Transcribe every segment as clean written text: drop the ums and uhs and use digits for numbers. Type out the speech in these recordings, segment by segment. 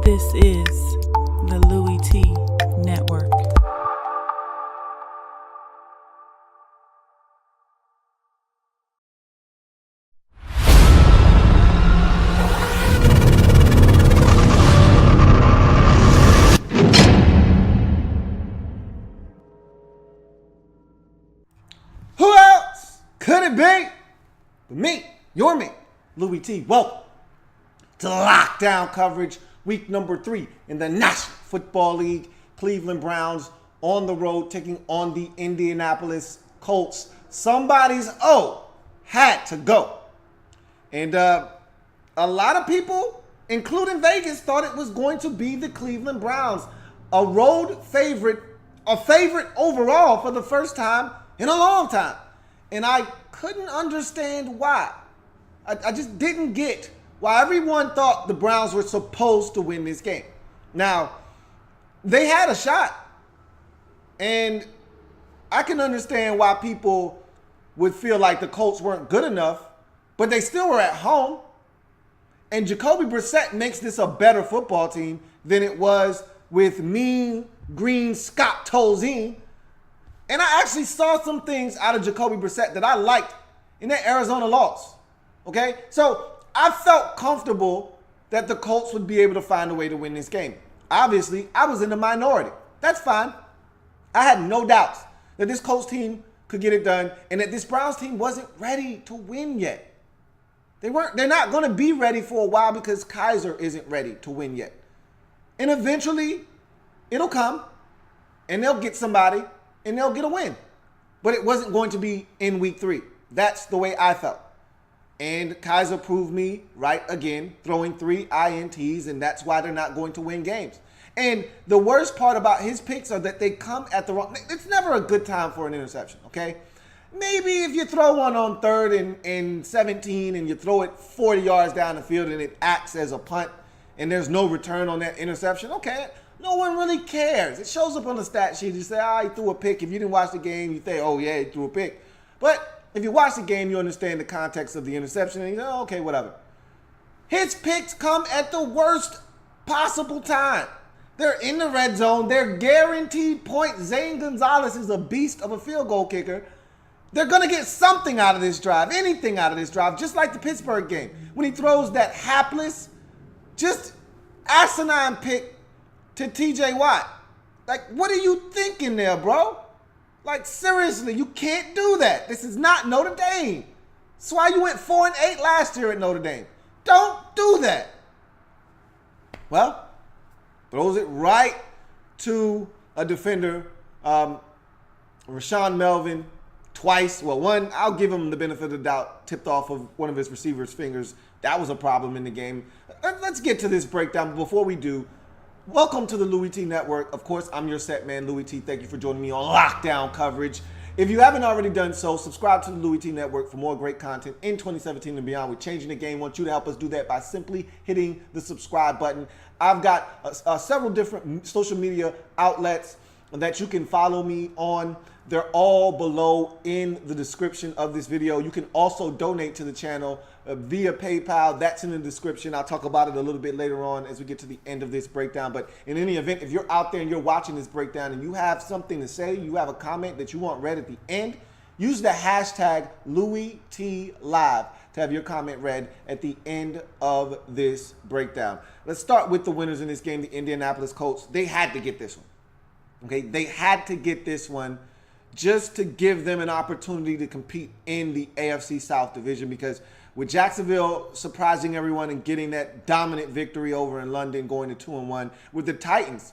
This is the Louie T Network. Who else could it be but me, your me, Louie T? Welcome to lockdown coverage, week number 3 in the National Football League. Cleveland Browns on the road taking on the Indianapolis Colts. Somebody's had to go. And a lot of people, including Vegas, thought it was going to be the Cleveland Browns. A road favorite, a favorite overall for the first time in a long time. And I couldn't understand why. I just didn't get why everyone thought the Browns were supposed to win this game. Now, they had a shot. And I can understand why people would feel like the Colts weren't good enough, but they still were at home. And Jacoby Brissett makes this a better football team than it was with Mean Green Scott Tolzien. And I actually saw some things out of Jacoby Brissett that I liked in that Arizona loss. Okay? So I felt comfortable that the Colts would be able to find a way to win this game. Obviously, I was in the minority. That's fine. I had no doubts that this Colts team could get it done and that this Browns team wasn't ready to win yet. They're not going to be ready for a while because Kaiser isn't ready to win yet. And eventually, it'll come and they'll get somebody and they'll get a win. But it wasn't going to be in week 3. That's the way I felt. And Kaiser proved me right again, throwing 3 INTs, and that's why they're not going to win games. And the worst part about his picks are that they come at the wrong... It's never a good time for an interception, okay? Maybe if you throw one on 3rd and 17 and you throw it 40 yards down the field and it acts as a punt and there's no return on that interception, okay, no one really cares. It shows up on the stat sheet. You say, he threw a pick. If you didn't watch the game, you think, oh, yeah, he threw a pick. But if you watch the game, you understand the context of the interception and you go, okay, whatever. His picks come at the worst possible time. They're in the red zone. They're guaranteed points. Zane Gonzalez is a beast of a field goal kicker. They're going to get something out of this drive, anything out of this drive, just like the Pittsburgh game. When he throws that hapless, just asinine pick to TJ Watt. Like, what are you thinking there, bro? Like, seriously, you can't do that. This is not Notre Dame. That's why you went 4-8 last year at Notre Dame. Don't do that. Well, throws it right to a defender, Rashawn Melvin, twice. Well, one, I'll give him the benefit of the doubt, tipped off of one of his receiver's fingers. That was a problem in the game. Let's get to this breakdown. But before we do, welcome to the Louie T Network. Of course, I'm your set man, Louie T. Thank you for joining me on lockdown coverage. If you haven't already done so, subscribe to the Louie T Network for more great content in 2017 and beyond. We're changing the game. I want you to help us do that by simply hitting the subscribe button. I've got several different social media outlets that you can follow me on. They're all below in the description of this video. You can also donate to the channel via PayPal. That's in the description. I'll talk about it a little bit later on as we get to the end of this breakdown. But in any event, if you're out there and you're watching this breakdown and you have something to say, you have a comment that you want read at the end, use the hashtag LouieTLive to have your comment read at the end of this breakdown. Let's start with the winners in this game, the Indianapolis Colts. They had to get this one. Okay, they had to get this one just to give them an opportunity to compete in the AFC South division, because with Jacksonville surprising everyone and getting that dominant victory over in London, going to 2-1, with the Titans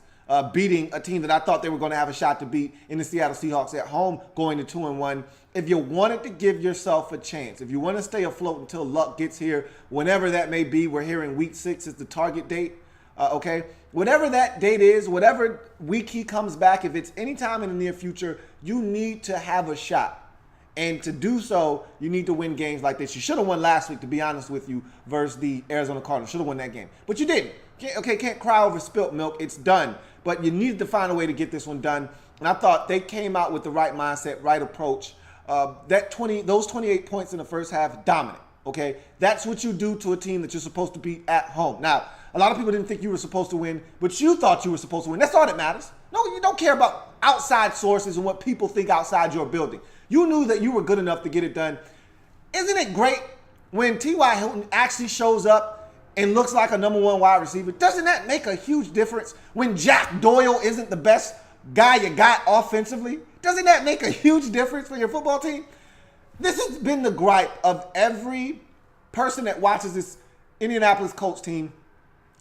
beating a team that I thought they were going to have a shot to beat in the Seattle Seahawks at home, going to 2-1. If you wanted to give yourself a chance, if you want to stay afloat until luck gets here, whenever that may be, we're hearing week 6 is the target date. Okay, whatever that date is, whatever week he comes back, if it's anytime in the near future, you need to have a shot. And to do so, you need to win games like this. You should have won last week, to be honest with you, versus the Arizona Cardinals. Should have won that game. But you didn't. Can't cry over spilt milk. It's done. But you needed to find a way to get this one done. And I thought they came out with the right mindset, right approach. Those 28 points in the first half, dominant. Okay, that's what you do to a team that you're supposed to beat at home. Now, A lot of people didn't think you were supposed to win, but you thought you were supposed to win. That's all that matters. No, you don't care about outside sources and what people think outside your building. You knew that you were good enough to get it done. Isn't it great when T.Y. Hilton actually shows up and looks like a number one wide receiver? Doesn't that make a huge difference when Jack Doyle isn't the best guy you got offensively? Doesn't that make a huge difference for your football team? This has been the gripe of every person that watches this Indianapolis Colts team.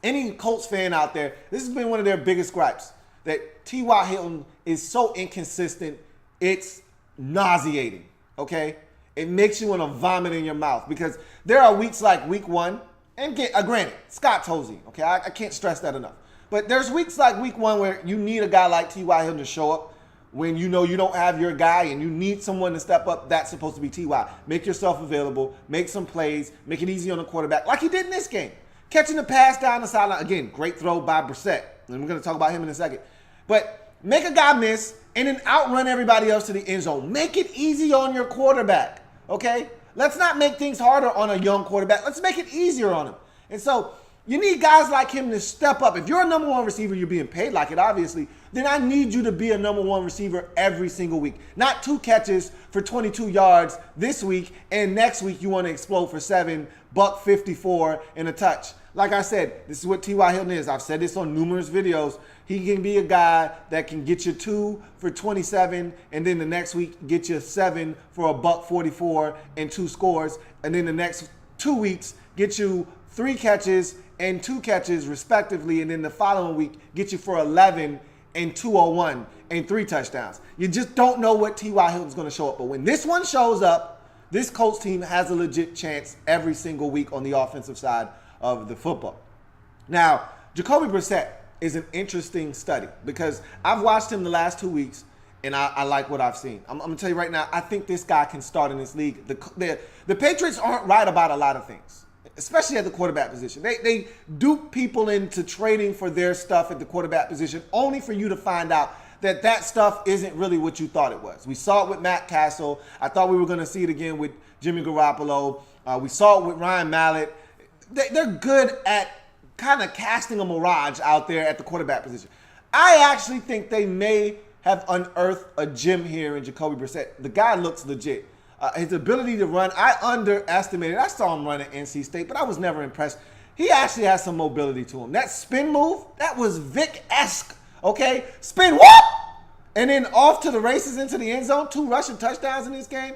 Any Colts fan out there, this has been one of their biggest gripes, that T.Y. Hilton is so inconsistent, it's nauseating, okay? It makes you want to vomit in your mouth because there are weeks like week 1, and granted, Scott Tozzi, okay? I can't stress that enough. But there's weeks like week 1 where you need a guy like T.Y. Hilton to show up when you know you don't have your guy and you need someone to step up. That's supposed to be T.Y. Make yourself available, make some plays, make it easy on the quarterback like he did in this game. Catching the pass down the sideline. Again, great throw by Brissett. And we're going to talk about him in a second. But make a guy miss and then outrun everybody else to the end zone. Make it easy on your quarterback, okay? Let's not make things harder on a young quarterback. Let's make it easier on him. And so you need guys like him to step up. If you're a number one receiver, you're being paid like it, obviously, then I need you to be a number one receiver every single week. Not 2 catches for 22 yards this week, and next week you want to explode for 7, buck 54, and a touch. Like I said, this is what T.Y. Hilton is. I've said this on numerous videos. He can be a guy that can get you 2 for 27, and then the next week get you 7 for a buck 44 and 2 scores, and then the next 2 weeks get you 3 catches and 2 catches respectively, and then the following week get you for 11 and 201 and 3 touchdowns. You just don't know what T.Y. Hilton's going to show up. But when this one shows up, this Colts team has a legit chance every single week on the offensive side of the football. Now, Jacoby Brissett is an interesting study because I've watched him the last 2 weeks, and I like what I've seen. I'm going to tell you right now, I think this guy can start in this league. The Patriots aren't right about a lot of things, especially at the quarterback position. They dupe people into trading for their stuff at the quarterback position only for you to find out that stuff isn't really what you thought it was. We saw it with Matt Castle. I thought we were going to see it again with Jimmy Garoppolo. We saw it with Ryan Mallett. They're good at kind of casting a mirage out there at the quarterback position. I actually think they may have unearthed a gem here in Jacoby Brissett. The guy looks legit. His ability to run, I underestimated. I saw him run at NC State, but I was never impressed. He actually has some mobility to him. That spin move, that was Vic-esque, okay? Spin, whoop! And then off to the races into the end zone. 2 rushing touchdowns in this game.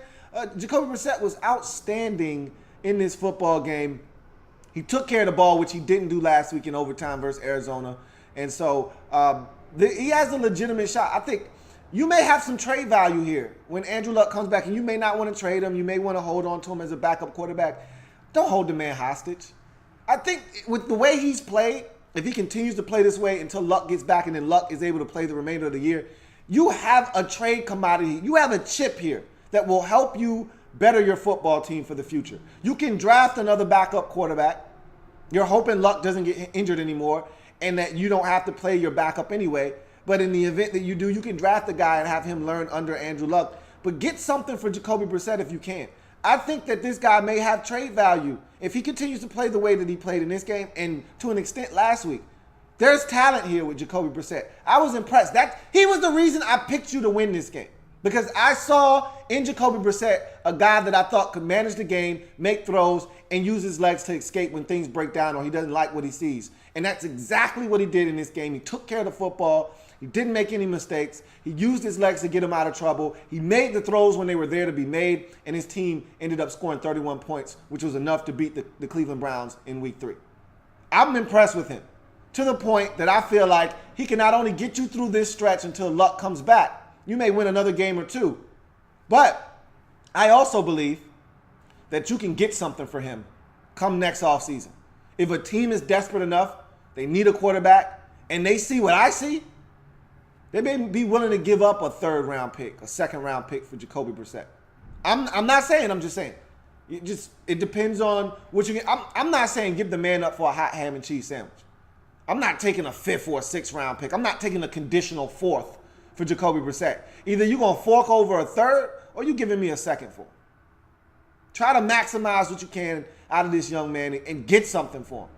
Jacoby Brissett was outstanding in this football game. He took care of the ball, which he didn't do last week in overtime versus Arizona. And so he has a legitimate shot. I think you may have some trade value here when Andrew Luck comes back, and you may not want to trade him. You may want to hold on to him as a backup quarterback. Don't hold the man hostage. I think with the way he's played, if he continues to play this way until Luck gets back and then Luck is able to play the remainder of the year, you have a trade commodity. You have a chip here that will help you better your football team for the future. You can draft another backup quarterback. You're hoping Luck doesn't get injured anymore and that you don't have to play your backup anyway. But in the event that you do, you can draft a guy and have him learn under Andrew Luck. But get something for Jacoby Brissett if you can. I think that this guy may have trade value if he continues to play the way that he played in this game and to an extent last week. There's talent here with Jacoby Brissett. I was impressed. He was the reason I picked you to win this game. Because I saw in Jacoby Brissett a guy that I thought could manage the game, make throws, and use his legs to escape when things break down or he doesn't like what he sees. And that's exactly what he did in this game. He took care of the football. He didn't make any mistakes. He used his legs to get him out of trouble. He made the throws when they were there to be made, and his team ended up scoring 31 points, which was enough to beat the Cleveland Browns in Week 3. I'm impressed with him to the point that I feel like he can not only get you through this stretch until Luck comes back. You may win another game or 2. But I also believe that you can get something for him come next offseason. If a team is desperate enough, they need a quarterback, and they see what I see, they may be willing to give up a 3rd-round pick, a 2nd-round pick for Jacoby Brissett. I'm not saying, I'm just saying. It depends on what you get. I'm not saying give the man up for a hot ham and cheese sandwich. I'm not taking a 5th or a 6th-round pick. I'm not taking a conditional 4th for Jacoby Brissett. Either you're going to fork over a 3rd or you're giving me a 2nd for him. Try to maximize what you can out of this young man and get something for him.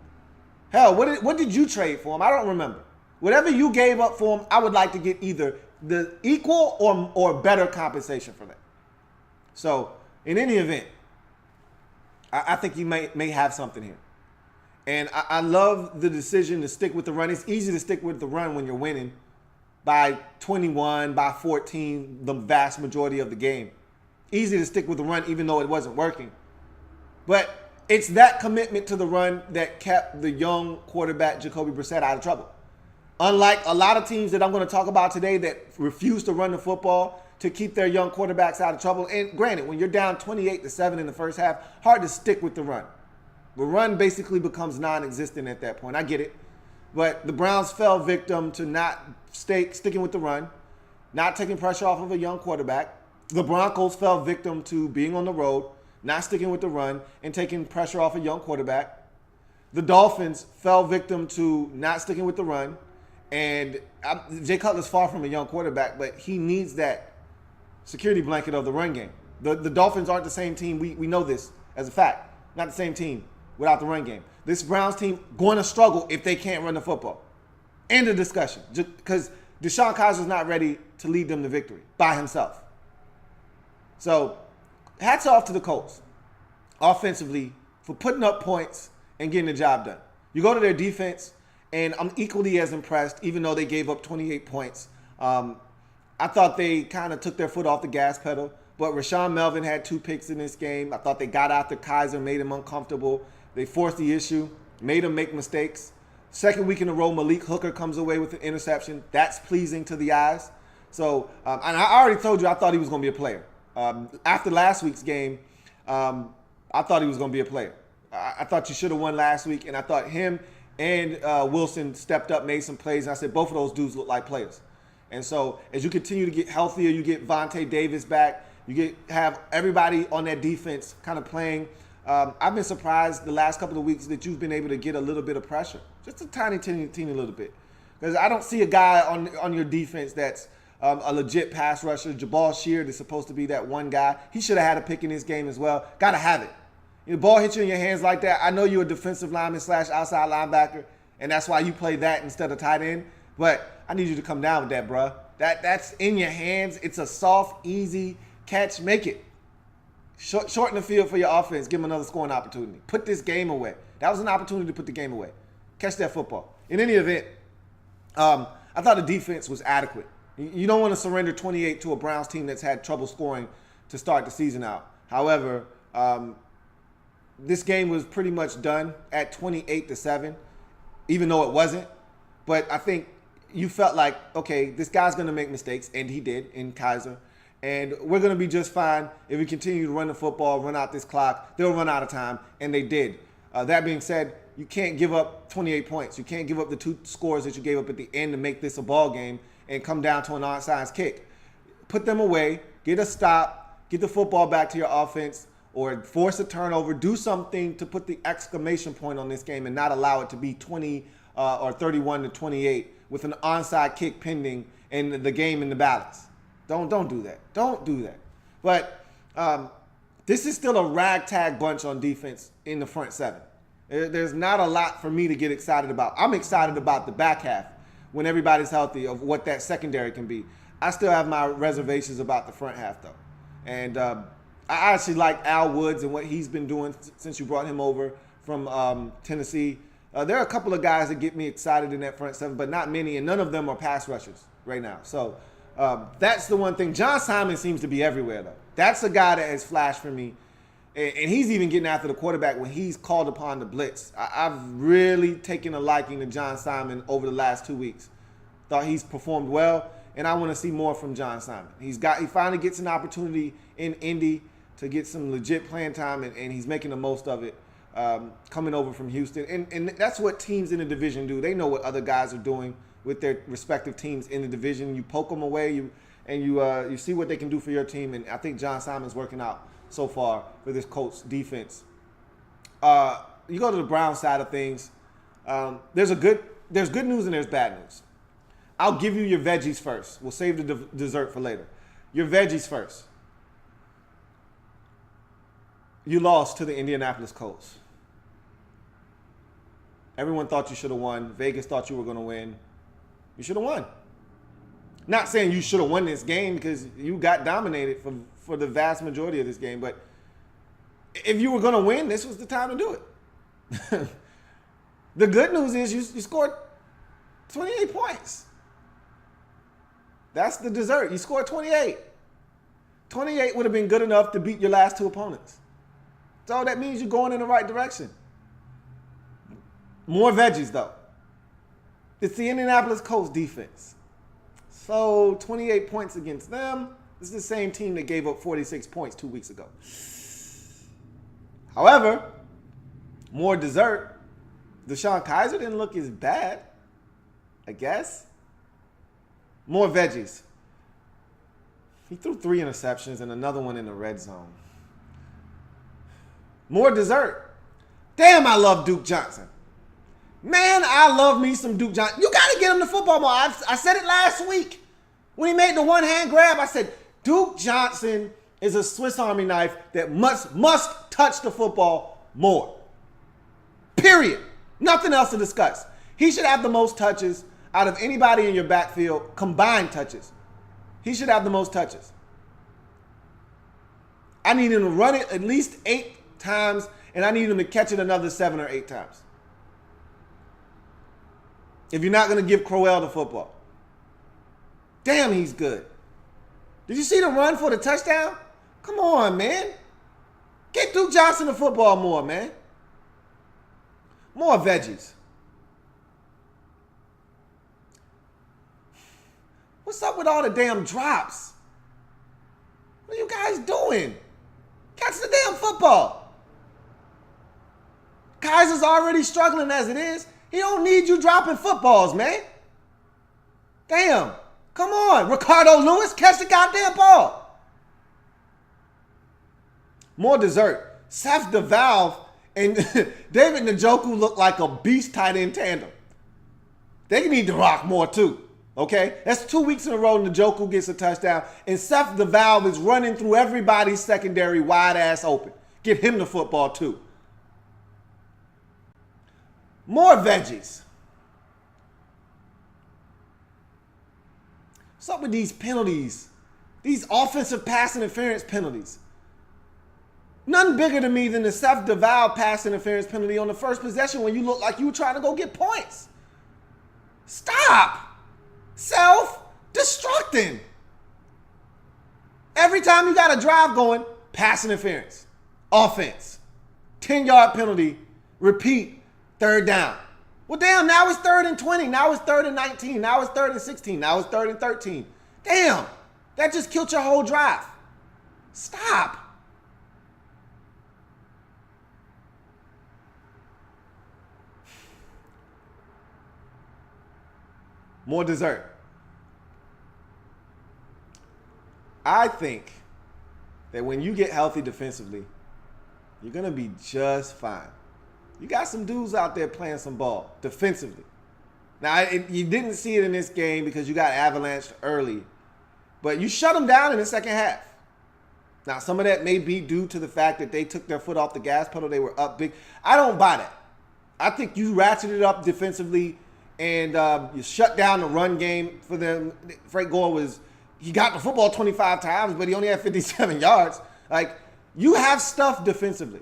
Hell, what did you trade for him? I don't remember. Whatever you gave up for him, I would like to get either the equal or better compensation for that. So, in any event, I think you may have something here. And I love the decision to stick with the run. It's easy to stick with the run when you're winning by 21, by 14, the vast majority of the game. Easy to stick with the run even though it wasn't working. But it's that commitment to the run that kept the young quarterback Jacoby Brissett out of trouble. Unlike a lot of teams that I'm going to talk about today that refuse to run the football to keep their young quarterbacks out of trouble. And granted, when you're down 28-7 in the first half, hard to stick with the run. The run basically becomes non-existent at that point. I get it. But the Browns fell victim to not sticking with the run, not taking pressure off of a young quarterback. The Broncos fell victim to being on the road, not sticking with the run, and taking pressure off a young quarterback. The Dolphins fell victim to not sticking with the run. And Jay Cutler's far from a young quarterback, but he needs that security blanket of the run game. The Dolphins aren't the same team. We know this as a fact. Not the same team without the run game. This Browns team going to struggle if they can't run the football. End of discussion. Because Deshaun Kaiser's not ready to lead them to victory by himself. So, hats off to the Colts offensively for putting up points and getting the job done. You go to their defense, and I'm equally as impressed, even though they gave up 28 points. I thought they kind of took their foot off the gas pedal, but Rashawn Melvin had 2 picks in this game. I thought they got after Kaiser, made him uncomfortable. They forced the issue, made him make mistakes. Second week in a row, Malik Hooker comes away with an interception. That's pleasing to the eyes. So, and I already told you I thought he was going to be a player. After last week's game, I thought he was going to be a player. I thought you should have won last week, and I thought him and Wilson stepped up, made some plays, and I said both of those dudes look like players. And so as you continue to get healthier, you get Vontae Davis back, have everybody on that defense kind of playing. I've been surprised the last couple of weeks that you've been able to get a little bit of pressure, just a teeny little bit. Because I don't see a guy on your defense that's a legit pass rusher. Jabal Sheard is supposed to be that one guy. He should have had a pick in this game as well. Got to have it. The ball hits you in your hands like that. I know you're a defensive lineman / outside linebacker, and that's why you play that instead of tight end. But I need you to come down with that, bro. That's in your hands. It's a soft, easy catch. Make it. Shorten the field for your offense. Give them another scoring opportunity. Put this game away. That was an opportunity to put the game away. Catch that football. In any event, I thought the defense was adequate. You don't want to surrender 28 to a Browns team that's had trouble scoring to start the season out. However, this game was pretty much done at 28-7, even though it wasn't. But I think you felt like, okay, this guy's going to make mistakes, and he did in Kaiser. And we're going to be just fine if we continue to run the football, run out this clock. They'll run out of time, and they did. That being said, you can't give up 28 points. You can't give up the 2 scores that you gave up at the end to make this a ball game and come down to an onside kick. Put them away, get a stop, get the football back to your offense, or force a turnover, do something to put the exclamation point on this game and not allow it to be 20 or 31-28 with an onside kick pending and the game in the balance. Don't do that. Don't do that. But this is still a ragtag bunch on defense in the front 7. There's not a lot for me to get excited about. I'm excited about the back half when everybody's healthy of what that secondary can be. I still have my reservations about the front half, though. And I actually like Al Woods and what he's been doing since you brought him over from Tennessee. There are a couple of guys that get me excited in that front 7, but not many, and none of them are pass rushers right now. So that's the one thing. John Simon seems to be everywhere, though. That's a guy that has flashed for me, and he's even getting after the quarterback when he's called upon to blitz. I've really taken a liking to John Simon over the last 2 weeks. Thought he's performed well, and I want to see more from John Simon. He finally gets an opportunity in Indy to get some legit playing time, and he's making the most of it coming over from Houston. And that's what teams in the division do. They know what other guys are doing with their respective teams in the division. You poke them away, you see what they can do for your team, and I think John Simon's working out so far for this Colts defense. You go to the Browns side of things. There's good news and there's bad news. I'll give you your veggies first. We'll save the dessert for later. Your veggies first. You lost to the Indianapolis Colts. Everyone thought you should have won. Vegas thought you were going to win. You should have won. Not saying you should have won this game because you got dominated for the vast majority of this game. But if you were going to win, this was the time to do it. The good news is you scored 28 points. That's the dessert. You scored 28. 28 would have been good enough to beat your last two opponents. So that means you're going in the right direction. More veggies, though. It's the Indianapolis Colts defense. So 28 points against them. This is the same team that gave up 46 points 2 weeks ago. However, more dessert. Deshaun Kaiser didn't look as bad, I guess. More veggies. He threw 3 interceptions and another one in the red zone. More dessert. Damn, I love Duke Johnson. Man, I love me some Duke Johnson. You got to get him the football more. I said it last week when he made the one-hand grab. I said, Duke Johnson is a Swiss Army knife that must touch the football more. Period. Nothing else to discuss. He should have the most touches out of anybody in your backfield, combined touches. He should have the most touches. I need him to run it at least 8 times, and I need him to catch it another 7 or 8 times. If you're not going to give Crowell the football. Damn, he's good. Did you see the run for the touchdown? Come on, man. Get Duke Johnson the football more, man. More veggies. What's up with all the damn drops? What are you guys doing? Catch the damn football. Kaiser's already struggling as it is. He don't need you dropping footballs, man. Damn. Come on. Ricardo Lewis, catch the goddamn ball. More dessert. Seth DeValve and David Njoku look like a beast tight end tandem. They need to rock more too. Okay? That's 2 weeks in a row Njoku gets a touchdown. And Seth DeValve is running through everybody's secondary wide ass open. Get him the football too. More veggies. What's up with these penalties? These offensive pass interference penalties. Nothing bigger to me than the Seth DeValve pass interference penalty on the first possession when you look like you were trying to go get points. Stop. Self-destructing. Every time you got a drive going, pass interference. Offense. 10-yard penalty. Repeat. 3rd down. Well, damn, now it's 3rd and 20. Now it's 3rd and 19. Now it's 3rd and 16. Now it's 3rd and 13. Damn. That just killed your whole drive. Stop. More dessert. I think that when you get healthy defensively, you're going to be just fine. You got some dudes out there playing some ball defensively. Now, you didn't see it in this game because you got avalanched early, but you shut them down in the second half. Now, some of that may be due to the fact that they took their foot off the gas pedal. They were up big. I don't buy that. I think you ratcheted up defensively and you shut down the run game for them. Frank Gore he got the football 25 times, but he only had 57 yards. Like, you have stuff defensively.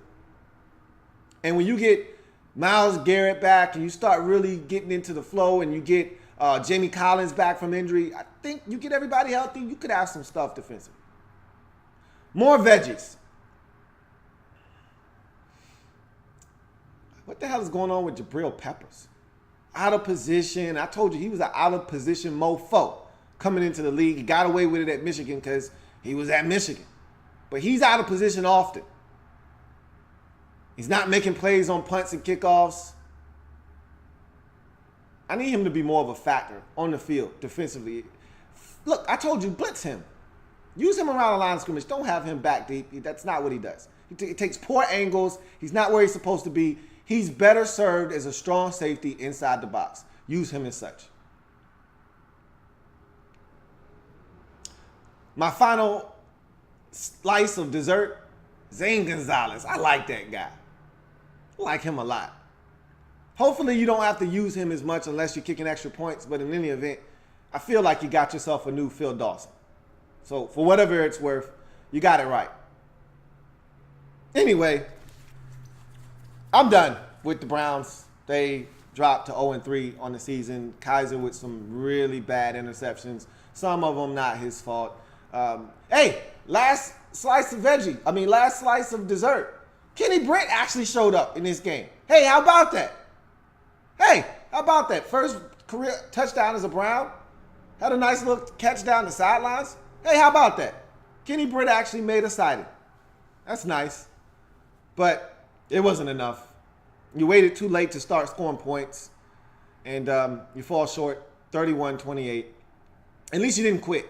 And when you get Myles Garrett back and you start really getting into the flow and you get Jamie Collins back from injury, I think you get everybody healthy, you could have some stuff defensively. More veggies. What the hell is going on with Jabril Peppers? Out of position. I told you he was an out of position mofo coming into the league. He got away with it at Michigan because he was at Michigan. But he's out of position often. He's not making plays on punts and kickoffs. I need him to be more of a factor on the field defensively. Look, I told you, blitz him. Use him around the line of scrimmage. Don't have him back deep. That's not what he does. He takes poor angles. He's not where he's supposed to be. He's better served as a strong safety inside the box. Use him as such. My final slice of dessert, Zane Gonzalez. I like that guy. I like him a lot. Hopefully you don't have to use him as much unless you're kicking extra points. But in any event, I feel like you got yourself a new Phil Dawson. So for whatever it's worth, you got it right. Anyway, I'm done with the Browns. They dropped to 0-3 on the season. Kaiser with some really bad interceptions. Some of them not his fault. Hey, last slice of dessert. Kenny Britt actually showed up in this game. Hey, how about that? First career touchdown as a Brown. Had a nice little catch down the sidelines. Hey, how about that? Kenny Britt actually made a sighting. That's nice. But it wasn't enough. You waited too late to start scoring points. And you fall short, 31-28. At least you didn't quit.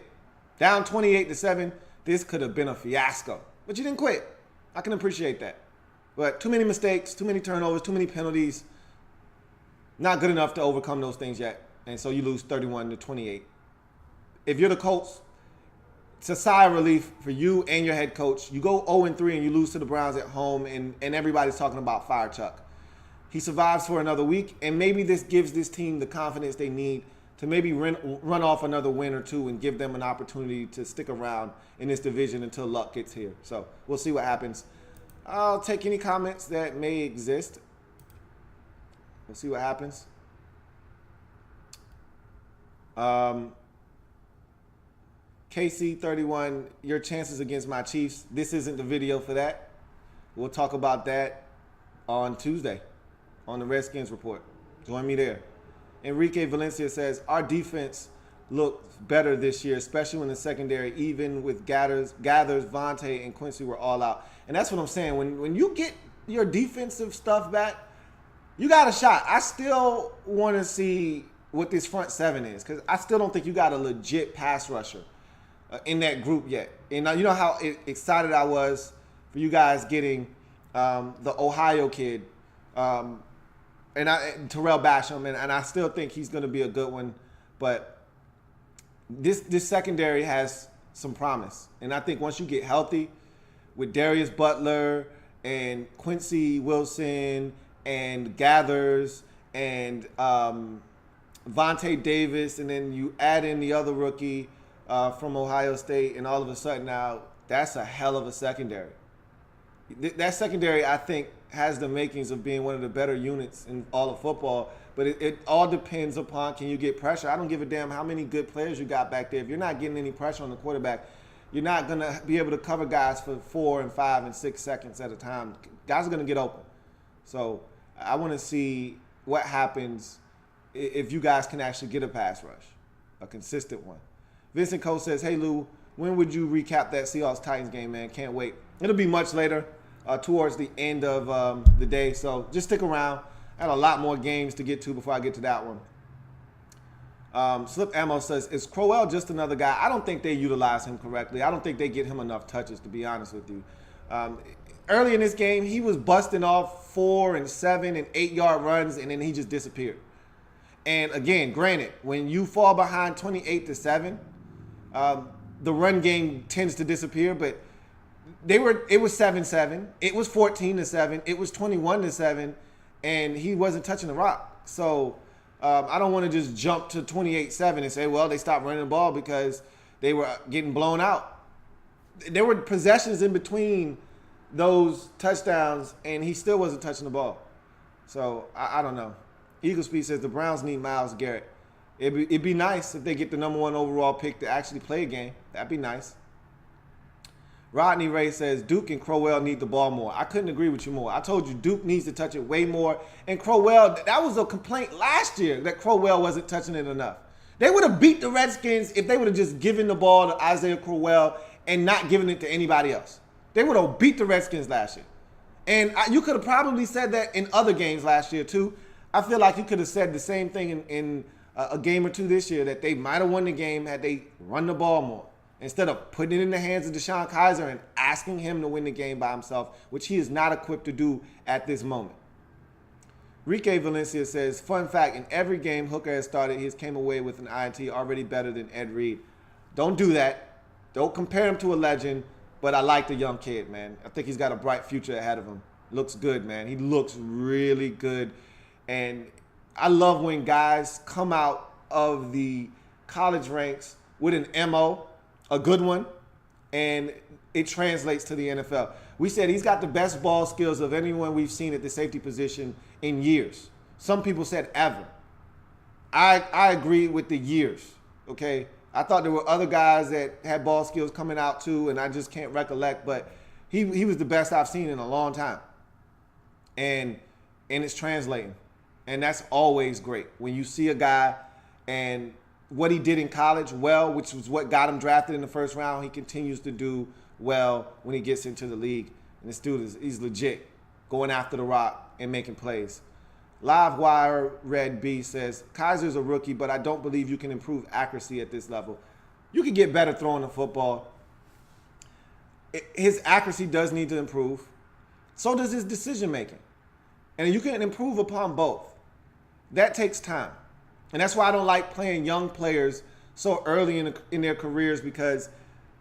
Down 28-7, this could have been a fiasco. But you didn't quit. I can appreciate that. But too many mistakes, too many turnovers, too many penalties. Not good enough to overcome those things yet. And so you lose 31-28. If you're the Colts, it's a sigh of relief for you and your head coach. You go 0-3 and you lose to the Browns at home, and everybody's talking about fire Chuck. He survives for another week, and maybe this gives this team the confidence they need to maybe run off another win or two and give them an opportunity to stick around in this division until luck gets here. So we'll see what happens. I'll take any comments that may exist. We'll see what happens. KC31, your chances against my Chiefs. This isn't the video for that. We'll talk about that on Tuesday on the Redskins Report. Join me there. Enrique Valencia says, our defense looks better this year, especially when the secondary, even with Gathers, Vontae, and Quincy were all out. And that's what I'm saying. When you get your defensive stuff back, you got a shot. I still want to see what this front seven is, because I still don't think you got a legit pass rusher in that group yet. And you know how excited I was for you guys getting the Ohio kid, Terrell Basham, and I still think he's going to be a good one. But this secondary has some promise. And I think once you get healthy with Darius Butler and Quincy Wilson and Gathers and Vontae Davis, and then you add in the other rookie from Ohio State, and all of a sudden now that's a hell of a secondary. That secondary, I think, has the makings of being one of the better units in all of football, but it all depends upon, can you get pressure? I don't give a damn how many good players you got back there. If you're not getting any pressure on the quarterback, you're not going to be able to cover guys for 4 and 5 and 6 seconds at a time. Guys are going to get open. So I want to see what happens if you guys can actually get a pass rush, a consistent one. Vincent Cole says, hey, Lou, when would you recap that Seahawks-Titans game, man? Can't wait. It'll be much later, towards the end of the day. So just stick around. I had a lot more games to get to before I get to that one. Slip Ammo says, is Crowell just another guy? I don't think they utilize him correctly. I don't think they get him enough touches, to be honest with you. Early in this game, he was busting off 4 and 7 and 8-yard runs, and then he just disappeared. And again, granted, when you fall behind 28-7, the run game tends to disappear, but it was 7-7, it was 14-7, it was 21-7, and he wasn't touching the rock. So I don't want to just jump to 28-7 and say, well, they stopped running the ball because they were getting blown out. There were possessions in between those touchdowns, and he still wasn't touching the ball. So I don't know. Eagle Speed says the Browns need Myles Garrett. It'd be nice if they get the number 1 overall pick to actually play a game. That'd be nice. Rodney Ray says Duke and Crowell need the ball more. I couldn't agree with you more. I told you Duke needs to touch it way more. And Crowell, that was a complaint last year that Crowell wasn't touching it enough. They would have beat the Redskins if they would have just given the ball to Isaiah Crowell and not given it to anybody else. They would have beat the Redskins last year. And you could have probably said that in other games last year too. I feel like you could have said the same thing in a game or two this year, that they might have won the game had they run the ball more, instead of putting it in the hands of Deshaun Kaiser and asking him to win the game by himself, which he is not equipped to do at this moment. Enrique Valencia says, fun fact, in every game Hooker has started, he has came away with an INT already better than Ed Reed. Don't do that. Don't compare him to a legend, but I like the young kid, man. I think he's got a bright future ahead of him. Looks good, man. He looks really good. And I love when guys come out of the college ranks with an MO, a good one, and it translates to the NFL. We said he's got the best ball skills of anyone we've seen at the safety position in years. Some people said ever. I agree with the years, okay? I thought there were other guys that had ball skills coming out too, and I just can't recollect, but he was the best I've seen in a long time. And it's translating. And that's always great. When you see a guy and what he did in college well, which was what got him drafted in the first round, he continues to do well when he gets into the league. And this dude he's legit, going after the rock and making plays. Live Wire Red B says, Kaiser's a rookie, but I don't believe you can improve accuracy at this level. You can get better throwing the football. His accuracy does need to improve. So does his decision making. And you can improve upon both. That takes time. And that's why I don't like playing young players so early in their careers, because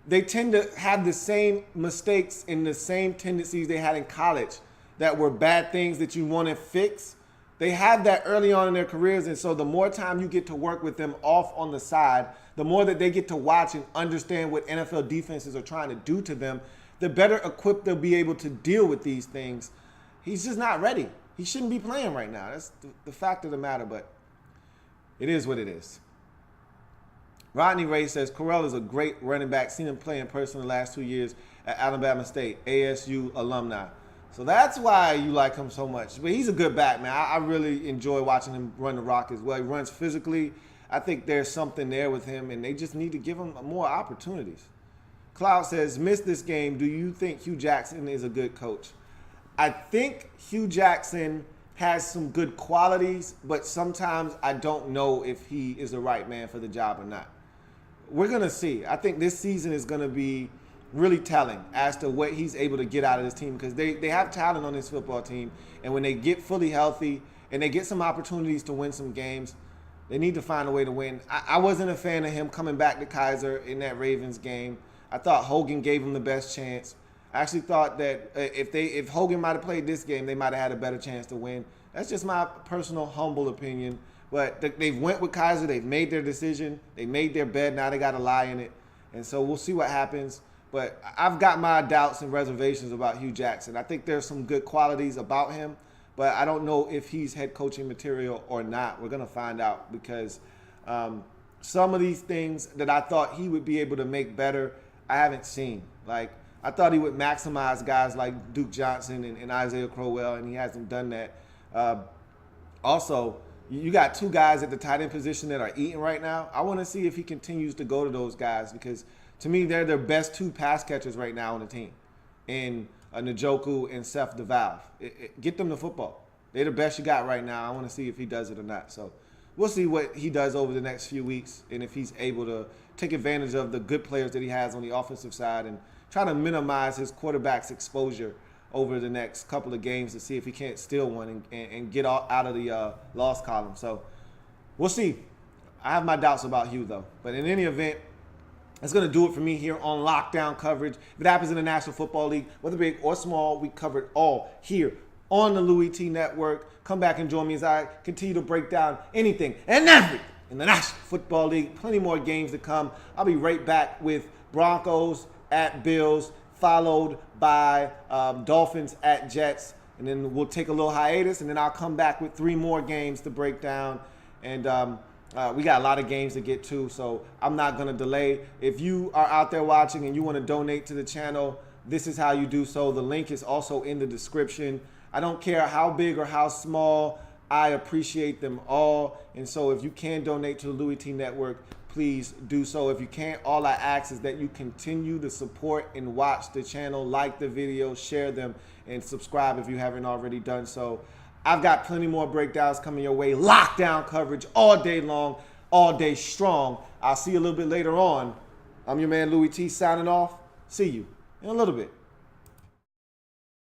they tend to have the same mistakes and the same tendencies they had in college that were bad things that you want to fix. They have that early on in their careers, and so the more time you get to work with them off on the side, the more that they get to watch and understand what NFL defenses are trying to do to them, the better equipped they'll be able to deal with these things. He's just not ready. He shouldn't be playing right now. That's the fact of the matter, but it is what it is. Rodney Ray says, Corral is a great running back. Seen him play in person the last 2 years at Alabama State, ASU alumni. So that's why you like him so much. But he's a good back, man. I really enjoy watching him run the rock as well. He runs physically. I think there's something there with him, and they just need to give him more opportunities. Cloud says, missed this game. Do you think Hugh Jackson is a good coach? I think Hugh Jackson has some good qualities, but sometimes I don't know if he is the right man for the job or not. We're going to see. I think this season is going to be really telling as to what he's able to get out of this team, because they have talent on this football team, and when they get fully healthy and they get some opportunities to win some games, they need to find a way to win. I wasn't a fan of him coming back to Kaiser in that Ravens game. I thought Hogan gave him the best chance. I actually thought that if Hogan might have played this game, they might have had a better chance to win. That's just my personal, humble opinion. But they've went with Kaiser. They've made their decision. They made their bed. Now they got to lie in it. And so we'll see what happens. But I've got my doubts and reservations about Hugh Jackson. I think there's some good qualities about him, but I don't know if he's head coaching material or not. We're going to find out, because some of these things that I thought he would be able to make better, I haven't seen. Like, I thought he would maximize guys like Duke Johnson and Isaiah Crowell, and he hasn't done that. Also, you got two guys at the tight end position that are eating right now. I want to see if he continues to go to those guys, because to me, they're their best two pass catchers right now on the team, in Njoku and Seth DeValve. Get them the football. They're the best you got right now. I want to see if he does it or not. So we'll see what he does over the next few weeks, and if he's able to take advantage of the good players that he has on the offensive side and try to minimize his quarterback's exposure over the next couple of games to see if he can't steal one and get out of the loss column. So we'll see. I have my doubts about Hugh, though. But in any event, that's going to do it for me here on Lockdown Coverage. If it happens in the National Football League, whether big or small, we cover it all here on the Louie T Network. Come back and join me as I continue to break down anything and everything in the National Football League. Plenty more games to come. I'll be right back with Broncos at Bills, followed by Dolphins at Jets. And then we'll take a little hiatus, and then I'll come back with 3 more games to break down. And we got a lot of games to get to, so I'm not going to delay. If you are out there watching and you want to donate to the channel, this is how you do so. The link is also in the description. I don't care how big or how small. I appreciate them all. And so if you can donate to the Louie T Network, please do so. If you can't, all I ask is that you continue to support and watch the channel, like the videos, share them, and subscribe if you haven't already done so. I've got plenty more breakdowns coming your way. Lockdown coverage all day long, all day strong. I'll see you a little bit later on. I'm your man Louie T signing off. See you in a little bit.